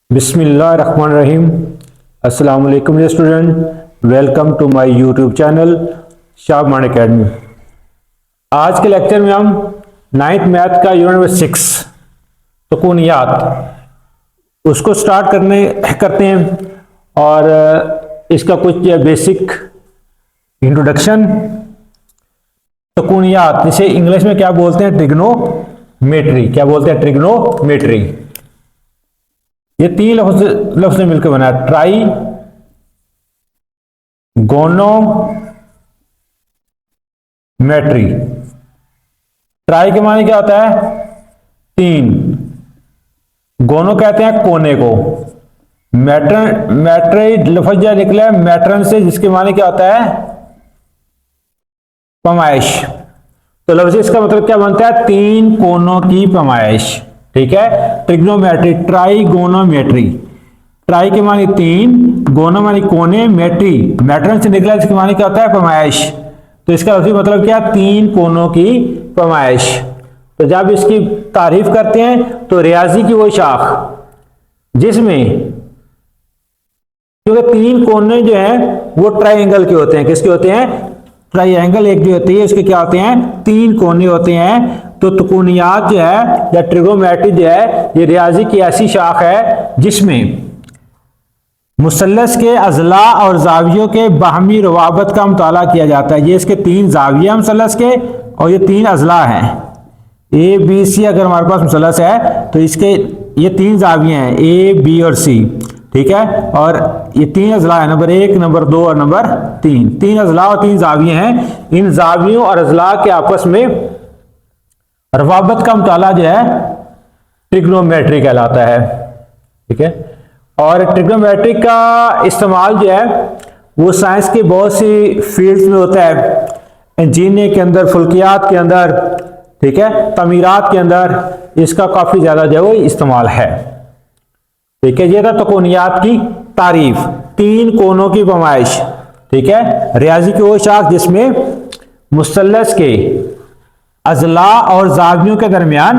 बिस्मिल्लाहिर्रहमानिर्रहीम। अस्सलाम वालेकुम dear student, welcome to my YouTube channel Shahman academy. आज के लेक्चर में हम नाइन्थ मैथ का यूनिट नंबर 6 सुकूनियात उसको स्टार्ट करते हैं और इसका कुछ बेसिक इंट्रोडक्शन। सुकूनियात जिसे इंग्लिश में क्या बोलते हैं? ट्रिग्नोमेट्री। क्या बोलते हैं? ट्रिग्नोमेट्री। ये तीन लफ्ज से मिलकर बना है, ट्राई गोनोमेट्री। ट्राई के माने क्या होता है? तीन। गोनो कहते हैं कोने को। मैट्री लफ्ज निकला है मैट्रन से, जिसके माने क्या होता है? पैमाइश। तो लफ्ज इसका मतलब क्या बनता है? तीन कोनों की पैमाइश। ठीक है, ट्रिग्नोमेट्री, ट्राइगोनोमेट्री। ट्राई के मानी तीन, गोनो मानी कोने, मेट्री मैट्रन से निकला, इसके मानी क्या होता है? पैमाइश। तो इसका मतलब क्या? तीन कोनों की पैमाइश। तो जब इसकी तारीफ करते हैं तो रियाजी की वो शाख जिसमें, क्योंकि तीन कोने जो हैं वो ट्राइंगल के होते हैं। किसके होते हैं? ट्राइंगल एक जो होती है उसके क्या होते हैं? तीन कोने होते हैं। तो तुकुनियात जो है या ट्रिग्नोमेट्री जो है ये रियाजी की ऐसी शाख है जिसमें मुसल्लस के अजला और जावियों के बाहमी रवाबत का मुताला किया जाता है। ये इसके तीन जाविया मुसल्लस के और ये तीन अजला हैं। ए बी सी अगर हमारे पास मुसल्लस है तो इसके ये तीन जाविये हैं, ए बी और सी। ठीक है, और ये तीन अजला है, नंबर एक, नंबर दो और नंबर तीन। तीन अजला और तीन जाविये हैं। इन जावियों और अजला के आपस में रवाबत का मुताला जो है ट्रिग्नोमेट्री कहलाता है। ठीक है, और ट्रिग्नोमेट्री का इस्तेमाल जो है वो साइंस के बहुत सी फील्ड्स में होता है। इंजीनियरिंग के अंदर, फल्कियात के अंदर, ठीक है, तमीरात के अंदर इसका काफी ज्यादा जो है वो इस्तेमाल है। ठीक है, ये था तुकुनियात की तारीफ, तीन कोनों की पैमाइश। ठीक है, रियाजी की वो शाख जिसमें मुसल्लस के अजला और जावियों के दरमियान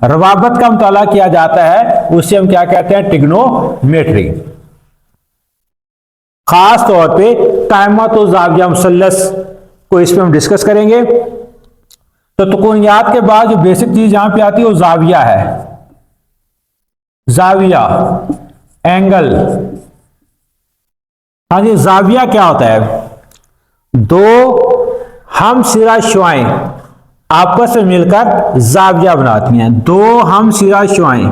रवाबत का मुताला किया जाता है, उसे हम क्या कहते हैं? ट्रिग्नोमेट्री। खास तौर पे कायमत और जाविया मुसल्लस को इस पे हम डिस्कस करेंगे। तो तुकुनियात के बाद जो बेसिक चीज यहां पे आती है वो जाविया है। जाविया, एंगल। हाँ जी, जाविया क्या होता है? दो हम सिरा शुआएं आपस में मिलकर जाविया बनाती हैं। दो हम सिरा शुआएं,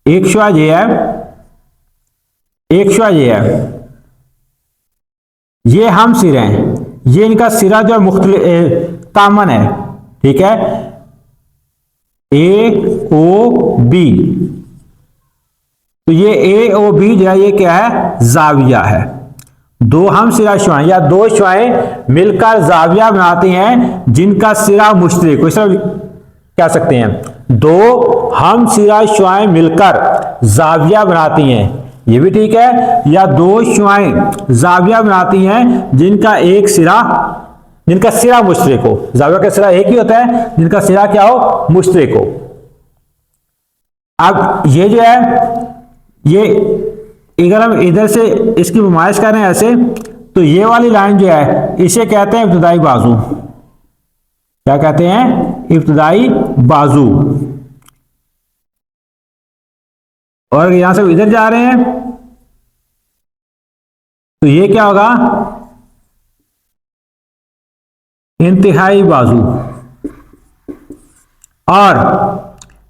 एक शुआ ये है, एक शुआ ये है, ये हम सिरे हैं। ये इनका सिरा जो कामन है। ठीक है, ए ओ बी। तो ये ए ओ बी जो है ये क्या है? जाविया है। दो हम सिरा शुआएं या दो शुआएं मिलकर जाविया बनाती हैं जिनका सिरा मुश्तरक, इस तरह कह सकते हैं दो हम सिरा शुआएं मिलकर जाविया बनाती हैं, ये भी ठीक है। या दो शुआएं जाविया बनाती हैं जिनका सिरा मुश्तरक हो। जाविया का सिरा एक ही होता है, जिनका सिरा क्या हो? मुश्तरक हो। अब ये जो है ये अगर हम इधर से इसकी नुमाइश करें ऐसे, तो ये वाली लाइन जो है इसे कहते हैं इब्तिदाई बाजू। क्या कहते हैं? इब्तिदाई बाजू। और यहां से इधर जा रहे हैं तो ये क्या होगा? इंतहाई बाजू। और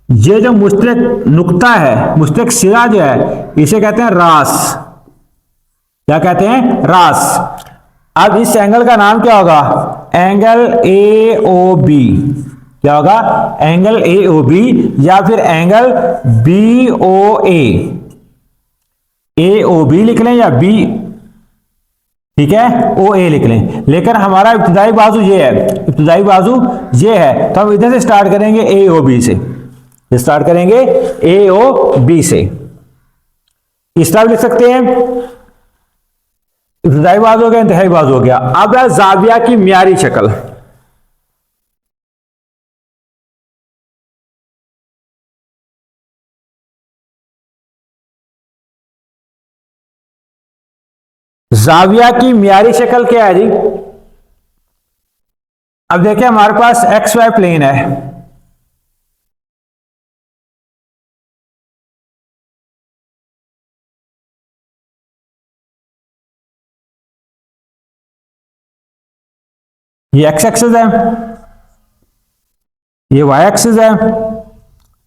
ये जो मुश्तरक नुक्ता है, मुश्तरक सिरा जो है इसे कहते हैं रास। क्या कहते हैं? रास। अब इस एंगल का नाम क्या होगा? Angle A O B. क्या होगा? एंगल ए ओ बी या फिर angle B O A. A O B लिख लें या बी, ठीक है, ओ ए लिख लें। लेकिन हमारा इब्तिदाई बाजू ये है, इब्तिदाई बाजू ये है, तो हम इधर से स्टार्ट करेंगे ए ओ बी से। स्टार्ट करेंगे ए ओ बी से। इस तरह लिख सकते हैं, इब्तिदाई बाजू हो गया, इंतहाई बाजू हो गया। अब है जाविया की म्यारी शक्ल। जाविया की मियारी शक्ल क्या है जी? अब देखिए हमारे पास एक्स वाई प्लेन है, ये एक्स एक्सिस है, ये वाई एक्सिस है,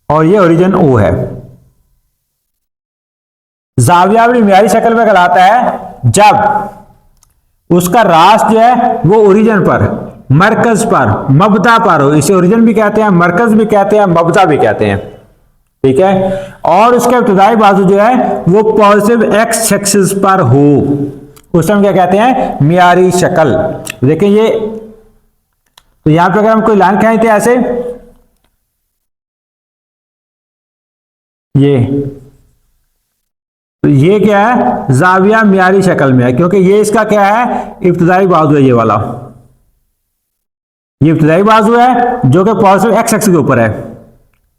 और ये ओरिजिन ओ है। जाविया अपनी मियारी शक्ल में कहलाता है जब उसका रास जो है वो ओरिजिन पर, मरकज पर, मबदा पर हो। इसे ओरिजिन भी कहते हैं, मरकज भी कहते हैं, मबदा भी कहते हैं, ठीक है। और उसका इब्तिदाई बाजू जो है वो पॉजिटिव एक्स एक्सिस पर हो, उसे हम क्या कहते हैं? मियारी शक्ल। देखिए ये, तो यहां पे अगर हम कोई लाइन खींचते हैं ऐसे, तो ये क्या है? जाविया मियारी शक्ल में है, क्योंकि ये इसका क्या है? इब्तिदाई बाजू है, ये वाला, ये इब्तिदाई बाजू है जो कि पॉजिटिव एक्स एक्सिस के ऊपर है,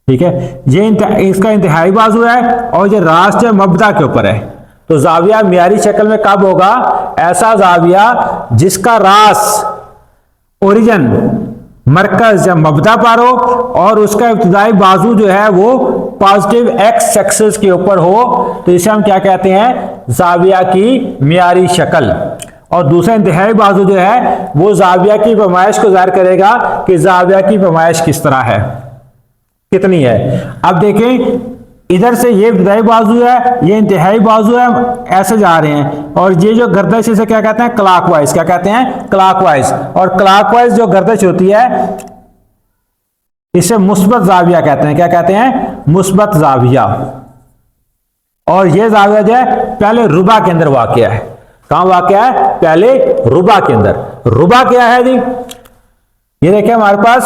ठीक है। ये इसका इंतहाई बाजू है, और ये रास्ट है मबदा के ऊपर है। तो जाविया मियारी शक्ल में कब होगा? ऐसा जाविया जिसका रास ओरिजिन, मरकज या मबदा पर हो, और उसका इब्तिदाई बाजू जो है वो पॉजिटिव एक्स एक्सिस के ऊपर हो, तो इसे हम क्या कहते हैं? जाविया की मियारी शक्ल। और दूसरा इंतहाई बाजू जो है वो जाविया की पैमाइश को ज़ाहिर करेगा कि जाविया की पैमाइश किस तरह है, कितनी है। अब देखें, इधर से ये इब्तिदाई बाजू है, ये इंतहाई बाजू है, ऐसे जा रहे हैं, और ये जो गर्दश इसे क्या कहते हैं? क्लॉकवाइज। क्या कहते हैं? क्लॉकवाइज। और क्लॉकवाइज जो गर्दश होती है इसे मुस्बत जाविया कहते हैं। क्या कहते हैं? मुस्बत जाविया। और ये जाविया जो है पहले रुबा के अंदर वाक़या है। कहां वाक़या है? पहले रुबा के अंदर। रुबा क्या है जी? ये देखिए हमारे पास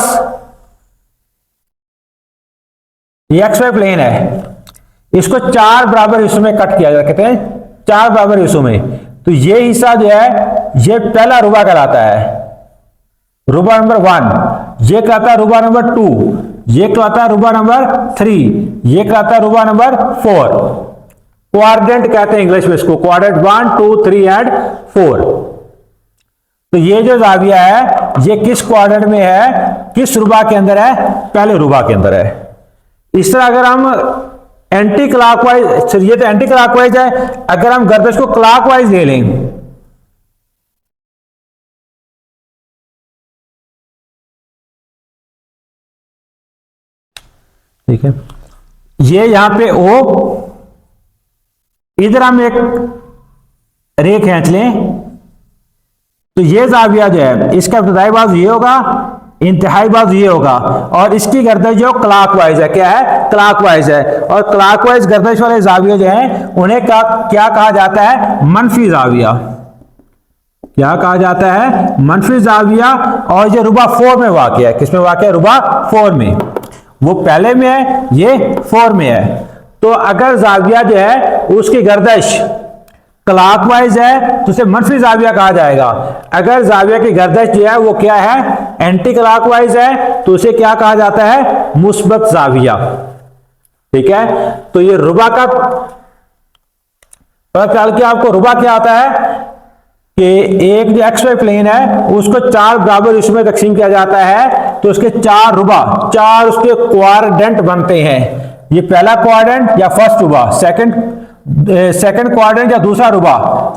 ये एक्स वाई प्लेन है, इसको 4 बराबर हिस्सों में कट किया जाता है, कहते हैं 4 बराबर हिस्सों में। तो ये हिस्सा जो है ये पहला रुबा कहलाता है, रुबा नंबर 1। ये कहता है रुबा नंबर 2, ये कहता है रुबा नंबर 3, ये कहता है रुबा नंबर 4। क्वाड्रेंट कहते हैं इंग्लिश में इसको, क्वाड्रेंट 1 2 3 एंड 4। तो ये जो जाविया है ये किस क्वाड्रेंट में है? किस रुबा के अंदर है? पहले रुबा के अंदर है। इस तरह अगर हम एंटी क्लॉकवाइज, ये तो एंटी क्लॉकवाइज है, अगर हम गर्दश को क्लॉकवाइज ले लें, ठीक है, ये यहां पे ओ, इधर हम एक रे खींच लें, तो ये जाविया जो है इसका इब्तिदाई बाजू ये होगा, इंतहाई बाजू ये होगा, और इसकी गर्दश जो क्लॉकवाइज है, क्या है? क्लॉकवाइज है। और क्लॉकवाइज गर्दश वाले जाविया जो हैं उन्हें क्या कहा जाता है? मनफी जाविया। क्या कहा जाता है? मनफी जाविया। और ये रुबा 4 में वाक़या है। किसमें वाक़या है? रुबा 4 में। वो पहले में है, ये 4 में है। तो अगर जाविया जो है उसकी गर्दश क्लॉकवाइज है तो उसे मनफी जाविया कहा जाएगा। अगर जाविया की गर्दश जो है वो क्या है? एंटी क्लॉकवाइज है, तो उसे क्या कहा जाता है? मुस्बत जाविया, ठीक है। तो ये रुबा का पता चल के आपको रुबा क्या आता है कि एक जो एक्स वाई प्लेन है उसको 4 बराबर हिस्सों में तकसीम किया जाता है, तो उसके 4 रुबा, 4 उसके क्वाड्रेंट बनते हैं। ये पहला क्वाड्रेंट या फर्स्ट रुबा, सेकंड क्वाड्रेंट या दूसरा रुबा,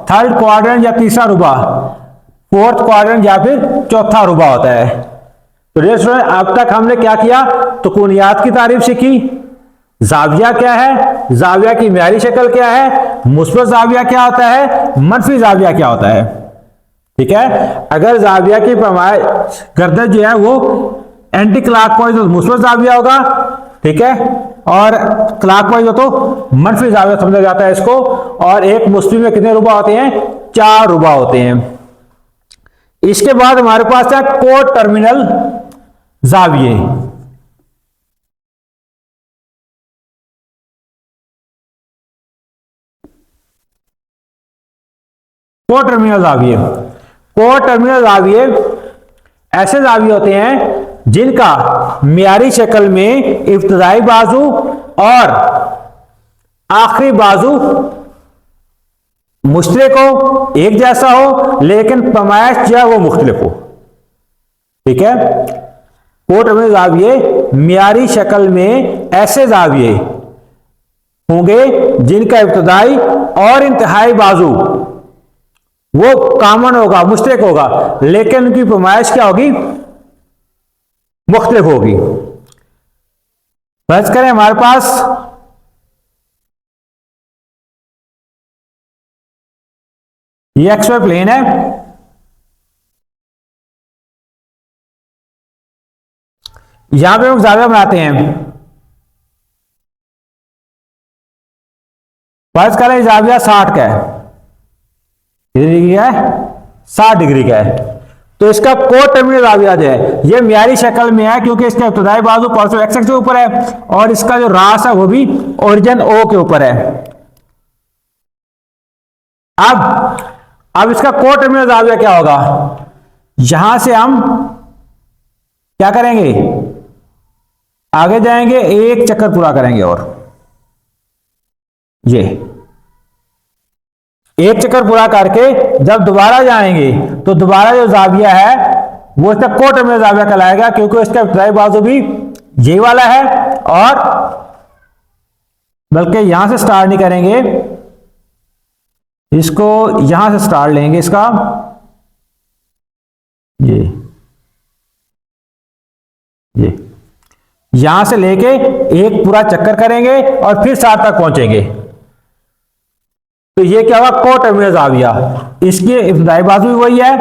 थर्ड क्वाड्रेंट या तीसरा रुबा, फोर्थ क्वाड्रेंट या फिर चौथा रुबा होता है। तो स्टूडेंट अब तक हमने क्या किया? तुकुनियात की तारीफ सीखी, जाविया क्या है, जाविया की मियारी शक्ल क्या है, मुस्बत जाविया क्या होता है, मनफी जाविया क्या होता है, ठीक है। अगर जाविया की गर्दश जो है वो एंटी क्लॉकवाइज तो मुस्बत जाविया होगा, ठीक है, और क्लॉकवाइज हो तो मनफी जाविया समझा जाता है इसको। और एक मुस्लिम में कितने रुबा होते हैं? 4 रुबा होते हैं। इसके बाद हमारे पास है को टर्मिनल जाविये। को टर्मिनल जाविये, को टर्मिनल जाविये ऐसे जाविये होते हैं जिनका मियारी शक्ल में इब्तिदाई बाजू और आखिरी बाजू मुश्तरक हो, एक जैसा हो, लेकिन पैमाइश जो है वो मुख्तलिफ हो। ठीक है, कोटर्मिनल जाविये मियारी शक्ल में ऐसे जाविये होंगे जिनका इब्तदाई और इंतहाई बाजू वो कॉमन होगा, मुश्तरक होगा, लेकिन उनकी पैमाइश क्या होगी, मुख्तलिफ होगी। फर्ज करें हमारे पास ये एक्स वाई प्लेन है, यहां पे हम जाविया बनाते हैं। फर्ज करें जाविया 60 का है, कितनी डिग्री का है, 60 डिग्री का है। तो इसका कोटर्मिनल जाविया जो है ये मियारी शक्ल में है, क्योंकि इसका इब्तदाई बाजू पॉजिटिव एक्स एक्सिस के ऊपर है और इसका जो रास है वो भी ओरिजिन ओ के ऊपर है। अब इसका कोटर्मिनल जाविया क्या होगा, यहां से हम क्या करेंगे, आगे जाएंगे, एक चक्कर पूरा करेंगे और ये एक चक्कर पूरा करके जब दोबारा जाएंगे तो दोबारा जो जाविया है वो इसका कोटर्मिनल जाविया कहलाएगा, क्योंकि इसका इब्तदाई बाजू भी यही वाला है। और बल्कि यहां से स्टार्ट नहीं करेंगे, इसको यहां से स्टार्ट लेंगे, इसका ये यहां से लेके एक पूरा चक्कर करेंगे और फिर 60 तक पहुंचेंगे। तो ये क्या हुआ, कोटर्मिनल जाविया, इसकी इब्तदाई बाजू भी वही है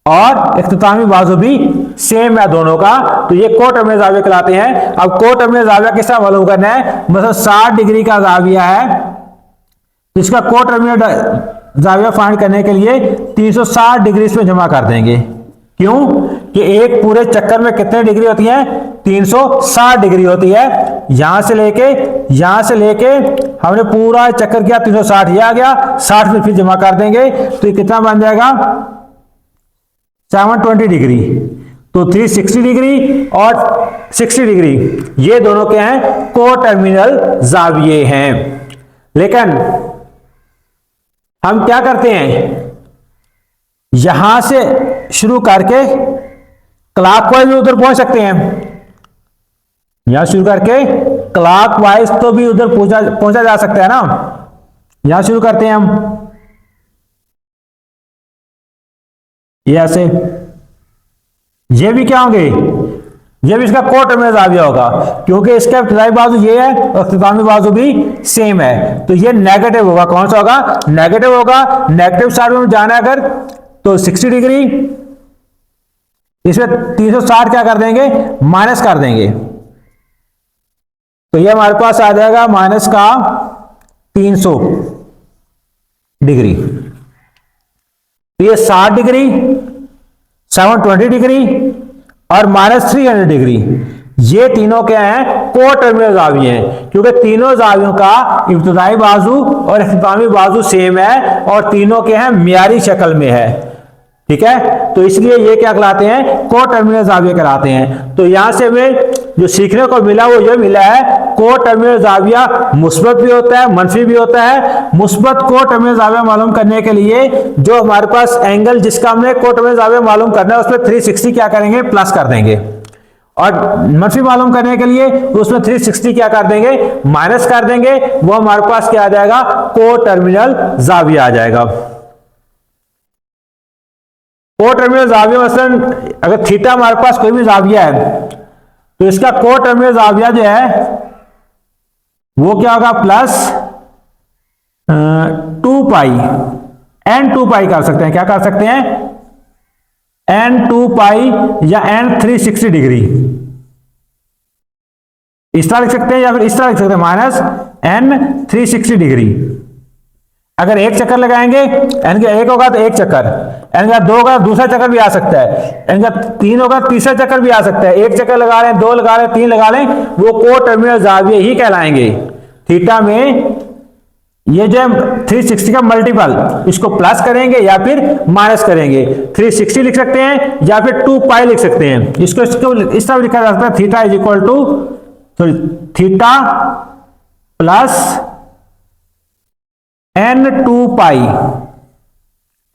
और इख्तितामी बाजू भी सेम है दोनों का, तो ये कोटर्मिनल जाविया कहलाते हैं। अब कोटर्मिनल जाविया किस तरह मालूम करना है, मतलब 60 डिग्री का जाविया है, इसका कोटर्मिनल जाविया फाइंड करने के लिए 360 डिग्री इसमें जमा कर देंगे। क्यों कि एक पूरे चक्कर में कितने डिग्री होती है, 360 डिग्री होती है। यहां से लेके हमने पूरा चक्कर किया, 360 ये आ गया, 60 में फिर जमा कर देंगे तो ये कितना बन जाएगा, 720 डिग्री। तो 360 डिग्री और 60 डिग्री ये दोनों क्या हैं, कोटर्मिनल जाविये हैं। लेकिन हम क्या करते हैं, यहां से शुरू करके क्लॉकवाइज भी उधर पहुंच सकते हैं, यहां शुरू करके क्लॉकवाइज तो भी उधर पहुंचा जा सकता है ना। यहां शुरू करते हैं हम, ये ऐसे, ये भी क्या होंगे, ये भी इसका कोटर्मिनल जाविया होगा, क्योंकि इसका इब्तिदाई बाजू ये है और इख्तितामी बाजू भी सेम है। तो ये नेगेटिव होगा, कौन सा होगा, नेगेटिव होगा। नेगेटिव साइड में जाना अगर तो 60 डिग्री, इसमें 360 क्या कर देंगे, माइनस कर देंगे, तो ये हमारे पास आ जाएगा माइनस का 300 डिग्री। तो ये 60 डिग्री, 720 डिग्री और माइनस 300 डिग्री, ये तीनों क्या हैं, कोटर्मिनल जाविये हैं, क्योंकि तीनों जावियों का इब्तिदाई बाजू और इख्तितामी बाजू सेम है और तीनों के हैं मियारी शक्ल में है। ठीक है, तो इसलिए ये क्या कहलाते हैं, कोटर्मिनल जाविये कहलाते हैं। तो यहां से हमें जो सीखने को मिला वो ये मिला है, कोटर्मिनल जाविया मुस्बत भी होता है, मनफी भी होता है। मुस्बत कोटर्मिनल जाविया मालूम करने के लिए जो हमारे पास एंगल जिसका हमने कोटर्मिनल जाविया मालूम करना है उसमें 360 क्या करेंगे, प्लस कर देंगे, और मनफी मालूम करने के लिए उसमें 360 क्या कर देंगे, माइनस कर देंगे। वो हमारे पास क्या आ जाएगा, कोटर्मिनल जाविया आ जाएगा। कोटर्मिनल जाविया मसलन अगर थीटा हमारे पास कोई भी जाविया है तो इसका कोटर्मिनल जाविया जो है वो क्या होगा, प्लस 2 पाई, n 2 पाई कर सकते हैं, क्या कर सकते हैं, n 2 पाई या n 360 डिग्री, इस तरह लिख सकते हैं या फिर इस तरह लिख सकते हैं, माइनस n 360 डिग्री। अगर एक चक्कर लगाएंगे, n का एक होगा तो एक चक्कर, n का 2 होगा दूसरा चक्कर भी आ सकता है, n का 3 होगा तीसरा चक्कर भी आ सकता है। एक चक्कर लगा लें, 2 लगा लें, 3 लगा लें, वो कोटर्मिनल जाविये ही कहलाएंगे। थीटा में ये जो 360 का मल्टीपल, इसको प्लस करेंगे या फिर माइनस करेंगे, 360 लिख सकते हैं या फिर 2 पाई लिख सकते हैं। इसको इस तरह लिखा जा सकता है, theta is equal to theta plus n2 pi,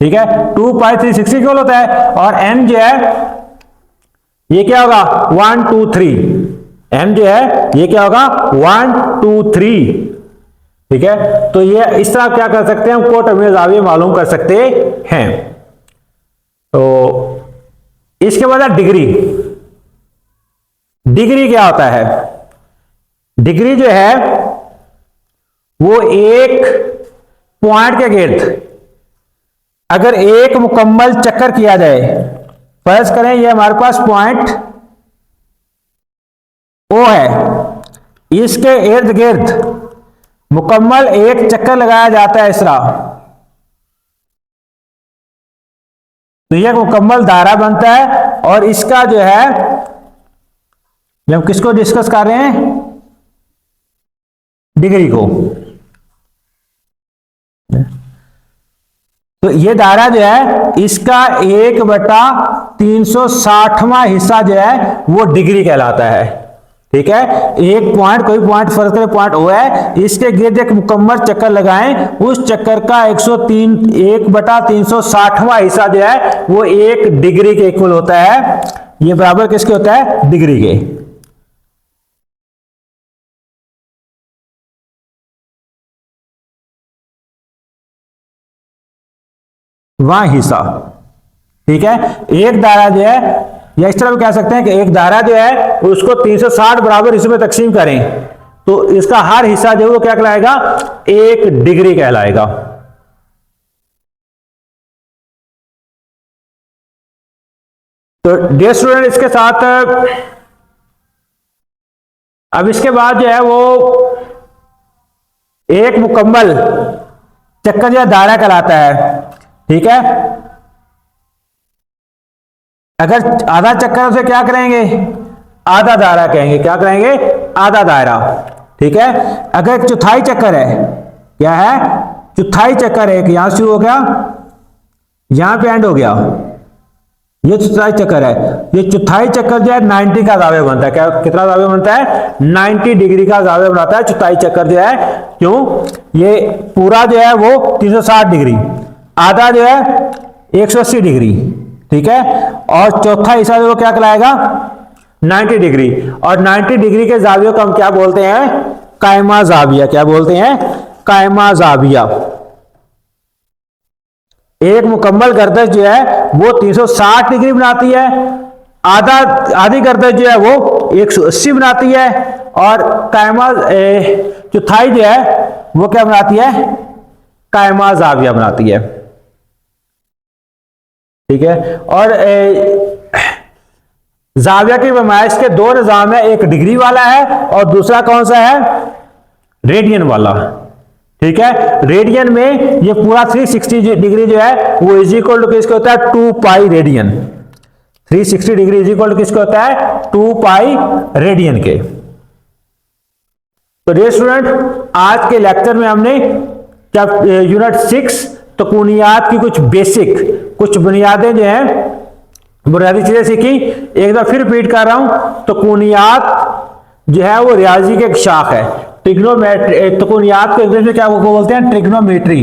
ठीक है, 2 पाई 360 इक्वल होता है, और n जो है ये क्या होगा 1 2 3, n जो है ये क्या होगा 1 2 3, ठीक है। तो ये इस तरह क्या कर सकते हैं हम कोटर्मिनल जाविया मालूम कर सकते हैं। तो इसके बाद डिग्री, डिग्री क्या होता है, डिग्री जो है वो एक पॉइंट के गिर्द अगर एक मुकम्मल चक्कर किया जाए, फर्ज करें ये हमारे पास पॉइंट ओ है, इसके इर्द गिर्द मुकम्मल एक चक्कर लगाया जाता है इस तरह, तो यह मुकम्मल दायरा बनता है। और इसका जो है हम किसको डिस्कस कर रहे हैं, डिग्री को। तो ये दायरा जो है इसका 1/360वां हिस्सा जो है वो डिग्री कहलाता है, ठीक है। एक पॉइंट, कोई पॉइंट फर्ज करें पॉइंट ओ है, इसके गिर्द एक मुकम्मल चक्कर लगाएं, उस चक्कर का 1/360वां हिस्सा जो है वो 1 डिग्री के इक्वल होता है। ये बराबर किसके होता है, डिग्री के। वहां हिस्सा, ठीक है। एक दायरा जो है, या इस तरह भी कह सकते हैं कि एक दायरा जो है उसको 360 बराबर हिस्सों में तकसीम करें तो इसका हर हिस्सा जो है वो क्या कहलाएगा, 1 डिग्री कहलाएगा। तो डियर स्टूडेंट, इसके साथ अब इसके बाद जो है वो एक मुकम्मल चक्कर जो दायरा कहलाता है, ठीक है। अगर आधा चक्कर उसे क्या करेंगे, आधा दायरा कहेंगे, क्या करेंगे, आधा दायरा, ठीक है। अगर एक चौथाई चक्कर है, क्या है, चौथाई चक्कर है, यहां शुरू हो गया यहां पे एंड हो गया, ये चौथाई चक्कर है, ये चौथाई चक्कर जो है 90 का जाविया बनता है। क्या, कितना जाविया बनता है, 90 डिग्री का जाविया बनाता है चौथाई चक्कर जो है। क्यों, ये पूरा जो है वो 360 डिग्री, आधा जो है 180 डिग्री, ठीक है, और चौथा हिस्सा जो क्या कहलाएगा 90 डिग्री। और 90 डिग्री के जावियों को हम क्या बोलते हैं, कायमा जाविया। क्या बोलते हैं, कायमा जाविया। एक मुकम्मल गर्दश जो है वो 360 डिग्री बनाती है, आधी गर्दश जो है वो 180 बनाती है, और कायमा चौथाई जो है वो क्या बनाती है, कायमा जाविया बनाती है, ठीक है। और जाविया की पैमाइश के 2 निज़ाम है, एक डिग्री वाला है और दूसरा कौन सा है, रेडियन वाला, ठीक है। रेडियन में ये पूरा 360 डिग्री जो है वो इज इक्वल टू किसके होता है, 2 pi radian. 360 degree is equal to किसके होता है, 2 पाई रेडियन के। तो डियर स्टूडेंट, आज के लेक्चर में हमने यूनिट 6 तकूनियात की कुछ बेसिक, कुछ बुनियादें जो हैं बुनियादी चीजें सीखी। एक बार फिर रिपीट कर रहा हूं, तकूनियात जो है वो रियाजी की एक शाख है। ट्रिग्नोमेट्री, तकूनियात को इंग्लिश में क्या बोलते हैं, ट्रिग्नोमेट्री।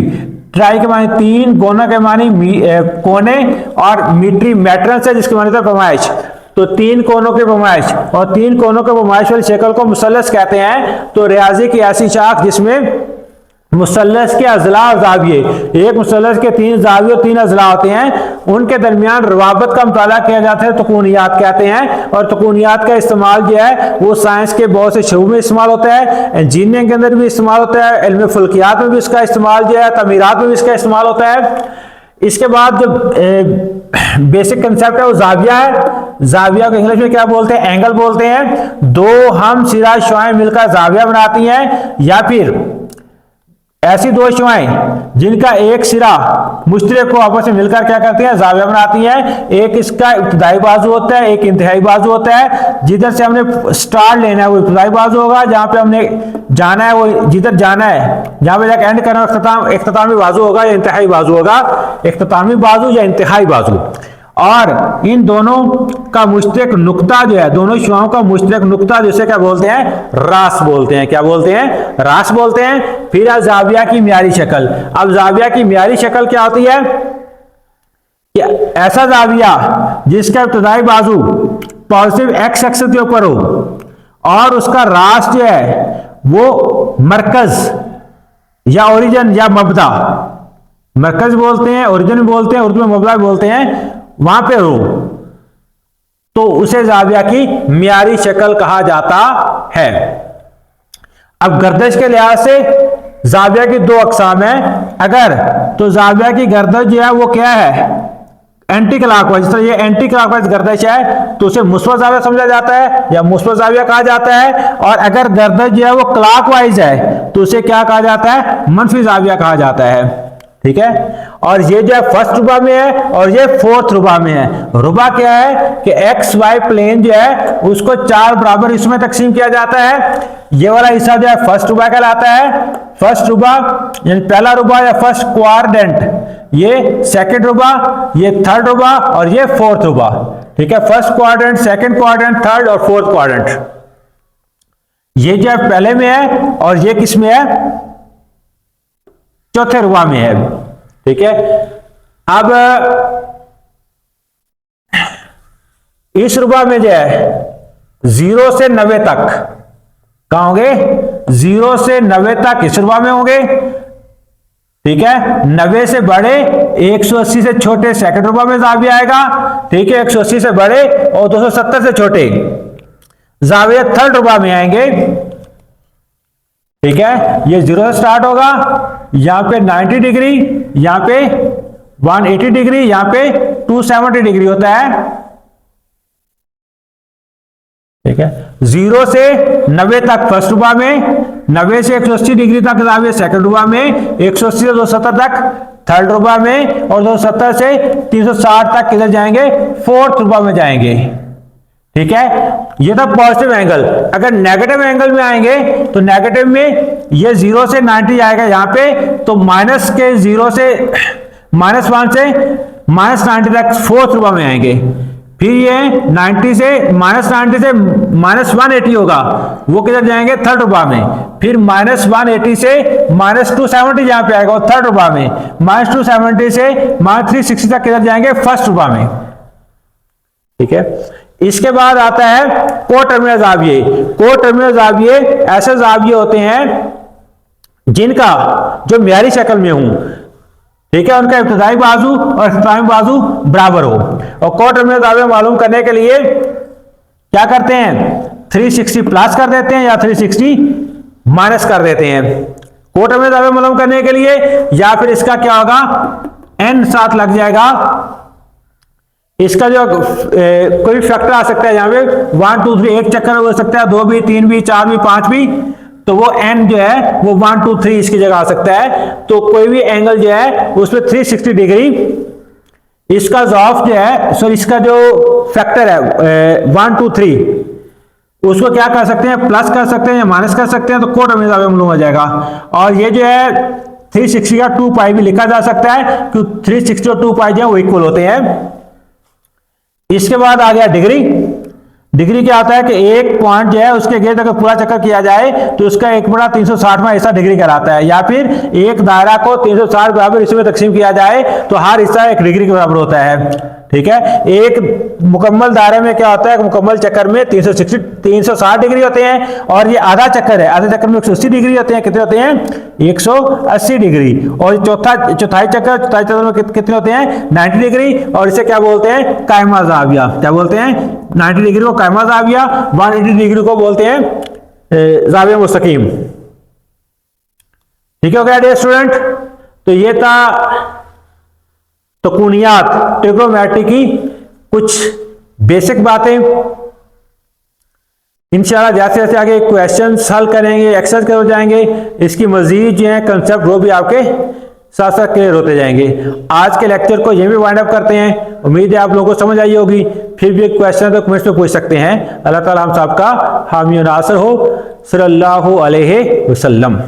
ट्राई के माने 3, गोना के माने कोने, और मीट्री मैट्रस है जिसके माने था पैमाइश। तो 3 कोनों की पैमाइश, और 3 कोनों के पैमाइश वाली शक्ल को मुसल्लस कहते हैं। तो रियाजी की ऐसी शाख जिसमें मुसल्लस के अजला और जाविये, एक मुसल्लस के 3 जाविये और 3 अजला होते हैं, उनके दरमियान रवाबत का मुताला किया जाता है, तकूनियात कहते हैं। और तकूनियात का इस्तेमाल जो है वो साइंस के बहुत से शोबों में इस्तेमाल होता है, इंजीनियरिंग के अंदर भी इस्तेमाल होता है, इल्म फल्कियात में भी इसका इस्तेमाल जो है, तमीरात में भी इसका इस्तेमाल होता है। इसके बाद जो बेसिक कंसेप्ट है वो जाविया है। जाविया को इंग्लिश में क्या बोलते हैं, एंगल बोलते हैं। 2 हम सिरा शुआएं मिलकर जाविया बनाती हैं, या फिर ऐसी 2 शुआएं जिनका एक सिरा मुश्तरक को आपस में मिलकर क्या करती हैं, जाविया बनाती हैं। एक इसका इब्तिदाई बाजू होता है, एक इंतहाई बाजू होता है। जिधर से हमने स्टार्ट लेना है वो इब्तिदाई बाजू होगा, जहां पे हमने जाना है वो जिधर जाना है, जहां पे जाकर एंड करना इख्तितामी बाजू होगा या इंतहाई बाजू होगा, इख्तितामी बाजू या इंतहाई बाजू। और इन दोनों का मुश्तरक नुक्ता जो है, दोनों शुआओं का मुश्तरक नुक्ता जिसे क्या बोलते हैं, रास बोलते हैं। क्या बोलते हैं, रास बोलते हैं। फिर जाविया की म्यारी शक्ल। अब जाविया की म्यारी शक्ल क्या होती है कि ऐसा जाविया जिसका इब्तदाई बाजू पॉजिटिव एक्स एक्सिस के ऊपर हो और उसका रास जो है वो मरकज या ओरिजिन या मबदा, मरकज बोलते हैं, ओरिजिन बोलते हैं, उर्दू में मबदा बोलते हैं, वहां पे हो तो उसे जाविया की म्यारी शक्ल कहा जाता है। अब गर्दश के लिहाज से जाविया की दो अकसाम है। अगर तो जाविया की गर्दश जो है वो क्या है, एंटी क्लॉकवाइज। जिस तरह ये एंटी क्लॉकवाइज गर्दश है तो उसे मुस्बत जाविया समझा जाता है या मुस्बत जाविया कहा जाता है। और अगर गर्दश जो है वो क्लॉकवाइज है तो उसे क्या कहा जाता है, मनफी जाविया कहा जाता है। ठीक है। और ये जो है फर्स्ट रुबा में है और ये फोर्थ रुबा में है। रुबा क्या है कि एक्स वाई प्लेन जो है उसको 4 बराबर हिस्सों में तकसीम किया जाता है। ये वाला हिस्सा जो है फर्स्ट रुबा कहलाता है। फर्स्ट रुबा यानी पहला रुबा या फर्स्ट क्वाड्रेंट, ये सेकंड रुबा, ये थर्ड रुबा और ये फोर्थ रुबा। ठीक है। First quadrant, second quadrant, third और फोर्थ क्वाड्रेंट, ये जो है पहले में है और ये किस में है, चौथे रुबा में है। ठीक है। अब इस रुबा में जो है 0 से 90 तक कहां होंगे, 0 से 90 तक इस रुबा में होंगे। ठीक है। 90 से बड़े 180 से छोटे सेकंड रुबा में जाविया आएगा। ठीक है। 180 से बड़े और 270 से छोटे जाविया थर्ड रुबा में आएंगे। ठीक है। ये 0 से स्टार्ट होगा, यहां पे 90 डिग्री, यहां पे 180 डिग्री, यहां पे 270 डिग्री होता है। ठीक है। 0 से 90 तक फर्स्ट रुबा में, 90 से 180 डिग्री तक जाविया सेकंड रुबा में, 180 से 270 तक थर्ड रुबा में और 270 से 360 तक किधर जाएंगे, फोर्थ रुबा में जाएंगे। ठीक है। ये था पॉजिटिव एंगल। अगर नेगेटिव एंगल में आएंगे तो नेगेटिव में ये 0 से 90 आएगा यहां पे, तो माइनस के 0 से -1 से -90 तक फोर्थ रुबा में आएंगे। फिर ये 90 से -90 से -180 होगा, वो किधर जाएंगे, थर्ड रुबा में। फिर -180 से -270 यहां पे आएगा और थर्ड रुबा में। -270 से -360 तक किधर जाएंगे, फर्स्ट रुबा में। ठीक है। इसके बाद आता है कोटर्मिनल जाविये। कोटर्मिनल जाविये ऐसे जाविये होते हैं जिनका जो म्यारी शक्ल में हूं, ठीक है, उनका इब्तदाई बाजू और इख्तितामी बाजू बराबर हो। और कोटर्मिनल जाविया मालूम करने के लिए क्या करते हैं, 360 प्लस कर देते हैं या 360 माइनस कर देते हैं। कोटर्मिनल जाविया मालूम करने के लिए, या फिर इसका क्या होगा, n साथ लग जाएगा। इसका जो कोई फैक्टर आ सकता है यहाँ पे 1 2 3, एक चक्कर हो सकता है, 2 भी, 3 भी, 4 भी, 5 भी, तो वो n जो है वो 1 2 3 इसकी जगह आ सकता है। तो कोई भी एंगल जो है उसमें 360 डिग्री, इसका ज़ौफ जो है, सॉरी इसका जो फैक्टर है 1 2 3, उसको क्या कर सकते हैं, प्लस कर सकते हैं या माइनस कर सकते हैं, तो कोटर्मिनल जाविया मालूम हो जाएगा। और ये जो है 360 का 2 पाई भी लिखा जा सकता है, क्योंकि 360 और 2 पाई जो है वो इक्वल होते हैं। इसके बाद आ गया डिग्री। डिग्री क्या होता है कि एक पॉइंट जो है उसके गेट अगर पूरा चक्कर किया जाए तो उसका 1/360वां हिस्सा डिग्री कराता है। या फिर एक दायरा को 360 बराबर हिस्सों में तकसीम किया जाए तो हर हिस्सा 1 डिग्री के बराबर होता है। ठीक है। एक मुकम्मल दायरे में क्या होता है, मुकम्मल चक्कर में 360 डिग्री होते हैं, और ये आधा चक्कर है, आधे चक्कर में 180 डिग्री होते हैं। कितने होते हैं, 180 डिग्री। और चौथाई चक्कर में कितने होते हैं, 90 डिग्री। और इसे क्या बोलते हैं, कायमा जाविया। क्या बोलते हैं, 90 डिग्री को कायमा जाविया, 180 डिग्री को बोलते हैं जाविया मुस्तकीम। ठीक हो गया डियर स्टूडेंट। तो ये था तकुनियात, ट्रिग्नोमेट्री की कुछ बेसिक बातें। इंशाल्लाह जैसे जैसे आगे क्वेश्चंस हल करेंगे, एक्सरसाइज कर जाएंगे, इसकी मजीद जो है कंसेप्ट वो भी आपके साथ साथ क्लियर होते जाएंगे। आज के लेक्चर को यहीं पे वाइंड अप करते हैं। उम्मीद है आप लोगों को समझ आई होगी। फिर भी क्वेश्चन तो कमेंट्स में पूछ सकते हैं। अल्लाह ताला हम सबका हामी और नासिर हो। सल्लल्लाहु अलैहि वसल्लम।